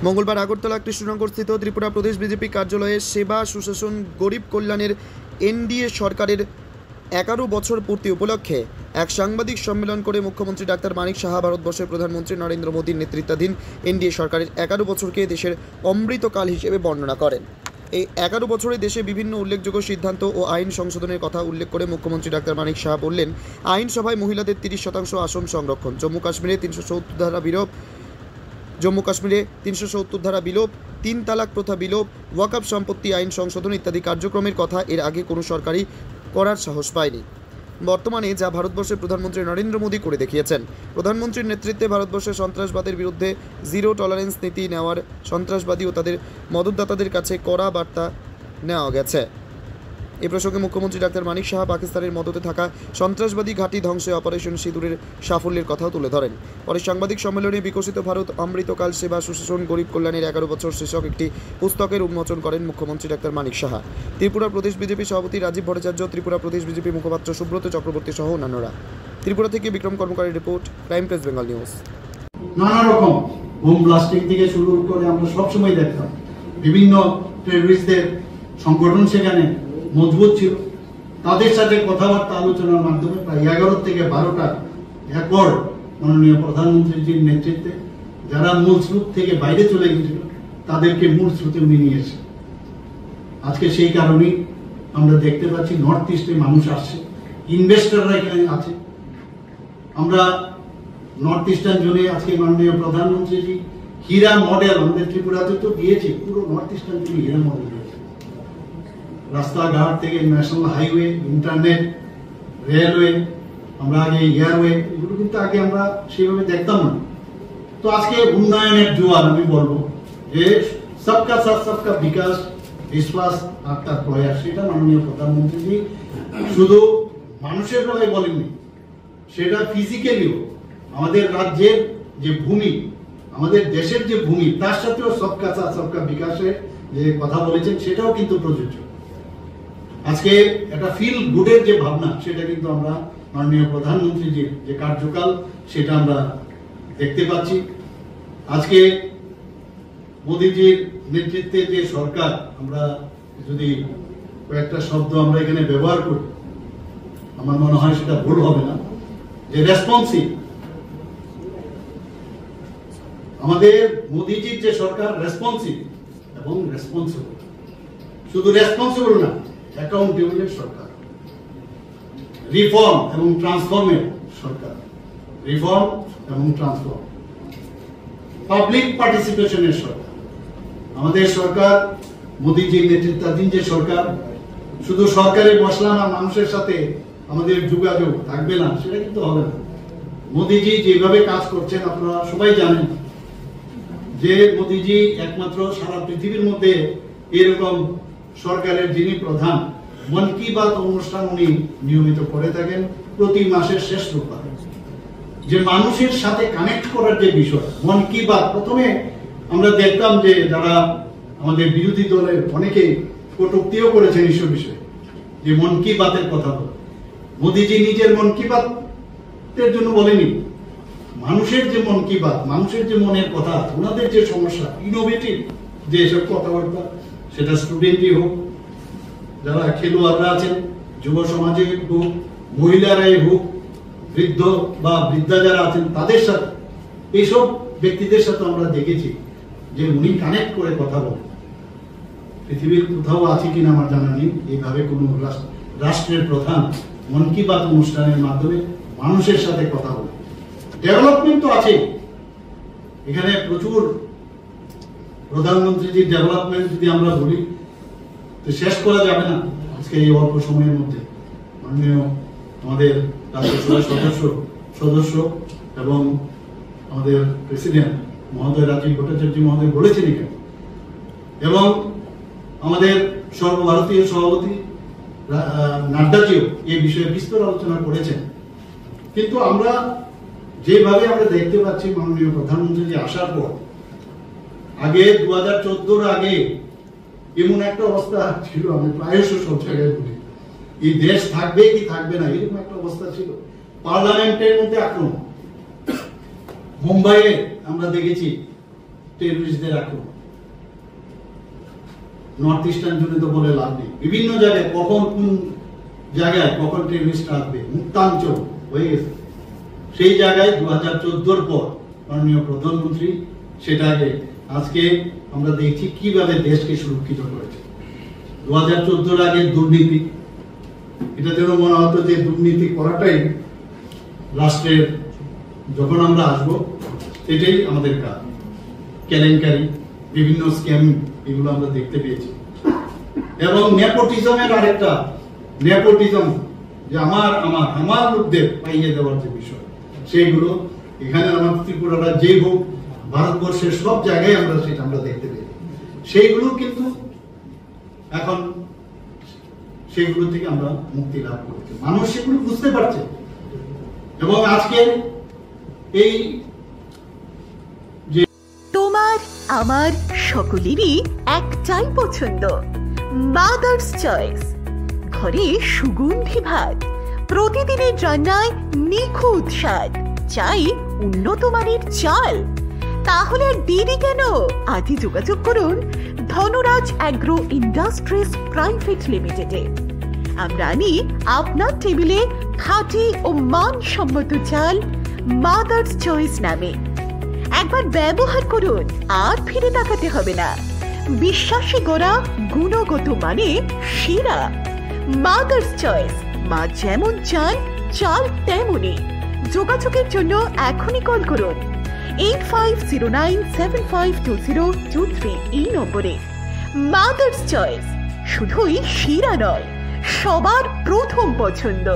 মঙ্গলবার আগরতলা কৃষ্ণনগরস্থিত ত্রিপুরা প্রদেশ বিজেপি কার্যালয়ে সেবা সুশাসন গরিব কল্যাণের এনডিএ সরকারের 11 বছর পূর্তি উপলক্ষে এক সাংবাদিক সম্মেলন করে মুখ্যমন্ত্রী ডাক্তার মানিক সাহা ভারতবর্ষের প্রধানমন্ত্রী নরেন্দ্র মোদীর নেতৃত্বাধীন এনডিএ সরকারের 11 বছরকে দেশের অমৃতকাল হিসেবে বর্ণনা করেন। এই 11 বছরে দেশে বিভিন্ন উল্লেখযোগ্য সিদ্ধান্ত ও আইন সংশোধনের কথা উল্লেখ করে মুখ্যমন্ত্রী ডাক্তার মানিক সাহা বললেন, আইনসভায় মহিলাদের 30% আসন সংরক্ষণ, জম্মু কাশ্মীরে 370 ধারা বিলোপ, জম্মু কাশ্মীরে 370 ধারা বিলোপ, 3 তালাক প্রথা বিলোপ, ওয়াকফ সম্পত্তি আইন সংশোধন ইত্যাদি কার্যক্রমের কথা এর আগে কোনো সরকারই করার সাহস পায়নি। বর্তমানে যা ভারতবর্ষের প্রধানমন্ত্রী নরেন্দ্র মোদী করে দেখিয়েছেন। প্রধানমন্ত্রীর নেতৃত্বে ভারতবর্ষের সন্ত্রাসবাদের বিরুদ্ধে জিরো টলারেন্স নীতি নেওয়ার সন্ত্রাসবাদী ও তাদের মদতদাতাদের কাছে কড়া বার্তা নেওয়া গেছে। এ প্রসঙ্গে মুখ্যমন্ত্রী ডাক্তার মানিক সাহা পাকিস্তানের মদতে থাকা সন্ত্রাসবাদী ঘাঁটি ধ্বংসে অপারেশন সিঁদুরের সাফল্যের কথাও তুলে ধরেন। পরে সাংবাদিক সম্মেলনে বিকশিত ভারত অমৃতকাল সেবা সুশাসন গরিব কল্যাণের 11 বছর শীর্ষক একটি পুস্তকের উন্মোচন করেন মুখ্যমন্ত্রী ডাক্তার মানিক সাহা। ত্রিপুরা প্রদেশ বিজেপি সভাপতি রাজীব ভট্টাচার্য, ত্রিপুরা প্রদেশ বিজেপি মুখপাত্র সুব্রত চক্রবর্তী সহ অন্যান্যরা। ত্রিপুরা থেকে বিক্রম কর্মকারের report, crime press Bengal news. নানা রকম বোম ব্লাস্টিং থেকে শুরু করে আমরা সবসময় দেখতাম বিভিন্ন টেররিস্টদের সংগঠন সেখানে মজবুত ছিল। তাদের সাথে কথাবার্তা আলোচনার মাধ্যমে প্রায় 11 থেকে 12টা অ্যাকর্ড মাননীয় প্রধানমন্ত্রীজির নেতৃত্বে যারা মূল স্রোত থেকে বাইরে চলে গিয়েছিল তাদেরকে মূল স্রোতে উনি নিয়ে এসে আজকে সেই কারণেই আমরা দেখতে পাচ্ছি নর্থ ইস্টে মানুষ আসছে, ইনভেস্টররা এখানে আছে। আমরা নর্থ ইস্টার্ন জোনে আজকে মাননীয় প্রধানমন্ত্রীজি হীরা মডেল আমাদের ত্রিপুরাতে তো দিয়েছে, পুরো নর্থ ইস্টার্ন জোনে হীরা মডেল দিয়েছে। রাস্তাঘাট থেকে ন্যাশনাল হাইওয়ে, ইন্টারনেট, রেলওয়ে, আমরা আগে এয়ারওয়ে, এগুলো কিন্তু আগে আমরা সেভাবে দেখতাম না। তো আজকে উন্নয়নের জোয়ার আমি বলবো যে সবকা সাথ সবকা বিকাশ, বিশ্বাস আর তার প্রয়াস, সেটা মাননীয় প্রধানমন্ত্রীজি শুধু মানুষের বেলায় বলেননি, সেটা ফিজিক্যালিও আমাদের রাজ্যের যে ভূমি, আমাদের দেশের যে ভূমি, তার সাথেও সবকা সাথ সবকা বিকাশের যে কথা বলেছেন সেটাও কিন্তু প্রযোজ্য। আজকে একটা ফিল গুডের যে ভাবনা, সেটা কিন্তু আমরা মাননীয় প্রধানমন্ত্রীজির যে কার্যকাল সেটা আমরা দেখতে পাচ্ছি। আজকে মোদীজির নেতৃত্বে যে সরকার, আমরা যদি কয়েকটা শব্দ আমরা এখানে ব্যবহার করি, আমার মনে হয় সেটা ভুল হবে না, যে রেসপন্সিভ। আমাদের মোদীজির যে সরকার রেসপন্সিভ এবং রেসপন্সিবল, শুধু রেসপন্সিবল না, অ্যাকাউন্টেবলের সরকার, রিফর্ম এবং ট্রান্সফর্মের সরকার, রিফর্ম এবং ট্রান্সফর্ম, পাবলিক পার্টিসিপেশনের সরকার। আমাদের সরকার, মোদীজির নেতৃত্বাধীন যে সরকার, শুধু সরকারে বসলাম আর মানুষের সাথে আমাদের যোগাযোগ থাকবে না, সেটা কিন্তু হবে না। মোদীজি যেভাবে কাজ করছেন আপনারা সবাই জানেন যে মোদীজি একমাত্র সারা পৃথিবীর মধ্যে এরকম সরকারের যিনি প্রধান, মন কি বাত অনুষ্ঠান উনি নিয়মিত করে থাকেন প্রতি মাসের শেষ রোববার, যে মানুষের সাথে কানেক্ট করার যে বিষয় মন কি বাত। প্রথমে আমরা দেখতাম যে যারা আমাদের বিরোধী দলের অনেকে কটূক্তিও করেছেন এইসব বিষয়ে, যে মন কি বাতের কথা বলে। মোদীজি নিজের মন কি বাতের জন্য বলেনি, মানুষের যে মন কি বাত, মানুষের যে মনের কথা, ওনাদের যে সমস্যা, ইনোভেটিভ যে এসব কথাবার্তা, সেটা স্টুডেন্টই হোক, যারা খেলোয়াড়রা আছেন, যুব সমাজে হোক, মহিলারাই হোক, বৃদ্ধ বা বৃদ্ধা যারা আছেন তাদের সাথে, এইসব ব্যক্তিদের সাথে আমরা দেখেছি যে উনি কানেক্ট করে কথা বলেন। পৃথিবীর কোথাও আছে কিনা আমার জানা নেই এইভাবে কোন রাষ্ট্রের প্রধান মন কি বাত অনুষ্ঠানের মাধ্যমে মানুষের সাথে কথা বলে। ডেভেলপমেন্ট তো আছে এখানে প্রচুর, প্রধানমন্ত্রীজির ডেভেলপমেন্ট যদি আমরা বলি তো শেষ করা যাবে না আজকে এই অল্প সময়ের মধ্যে। মাননীয় আমাদের রাজ্যসভার সদস্য এবং আমাদের প্রেসিডেন্ট মহোদয় রাজীব ভট্টাচার্য মহোদয় বলেছেন এখানে, এবং আমাদের সর্বভারতীয় সভাপতি নাড্ডাজিও এই বিষয়ে বিস্তর আলোচনা করেছেন। কিন্তু আমরা যেভাবে আমরা দেখতে পাচ্ছি মাননীয় প্রধানমন্ত্রী আসার পর, আগে 2014 আগে এমন একটা অবস্থা ছিল, আমি প্রায়শ সব জায়গায় বলি, এই দেশ থাকবে কি থাকবে না এরকম একটা অবস্থা ছিল। পার্লামেন্টের মধ্যে আক্রমণ, মুম্বাইয়ে আমরা দেখেছি টেররিস্টদের আক্রমণ। নর্থ ইস্টার্ন জুড়ে তো বলে লাভ নেই, বিভিন্ন জায়গায় কখন কোন জায়গায় কখন টেররিস্ট আসবে, মুক্তাঞ্চল হয়ে গেছে। সেই জায়গায় 2014 পর মাননীয় প্রধানমন্ত্রী সেটাকে আজকে আমরা দেখছি কিভাবে দেশকে সুরক্ষিত করেছে। 2014 আগে দুর্নীতি, এটা যেন মনে হতো যে দুর্নীতি করাটাই রাষ্ট্রের, যখন আমরা আসবো এটাই আমাদের কাজ। কেলেঙ্কারি, বিভিন্ন স্ক্যাম, এগুলো আমরা দেখতে পেয়েছি। এবং নেপোটিজমের আরেকটা, নেপোটিজম যে আমার লোকদের পাইয়ে দেওয়ার যে বিষয়, সেইগুলো এখানে আমার ত্রিপুরাটা যেই হোক, ভারতবর্ষের সব জায়গায় আমরা সেটা আমরা দেখতে পেয়েছি। সেইগুলো কিন্তু এখন সেগুলো থেকে আমরা মুক্তি লাভ করছি, মানুষ সেগুলো বুঝতে পারছে। এবং আজকে এই যে তোমার আমার সকলেরই একটাই পছন্দ, মাদার্স চয়েস। ঘরে সুগন্ধি ভাত, প্রতিদিনের রান্নায় নিখুঁত স্বাদ, চাই উন্নত মানের চাল। তাহলে আর দেরি কেন? আজই যোগাযোগ করুন ধনরাজ অ্যাগ্রো ইন্ডাস্ট্রিজ প্রাইভেট লিমিটেডে। আমরা আনি আপনার টেবিলে খাঁটি ও মানসম্মত চাল মাদার্স চয়েস নামে। একবার ব্যবহার করুন, আর ফিরে তাকাতে হবে না। বিশ্বাসী গড়া, গুণগত মানে সেরা। মাদার্স চয়েস, মা যেমন চান চাল তেমনই। যোগাযোগের জন্য এখনই কল করুন 8509752023 এই নম্বরে। মাদার্স চয়েস শুধুই সেরা নয়, সবার প্রথম পছন্দ।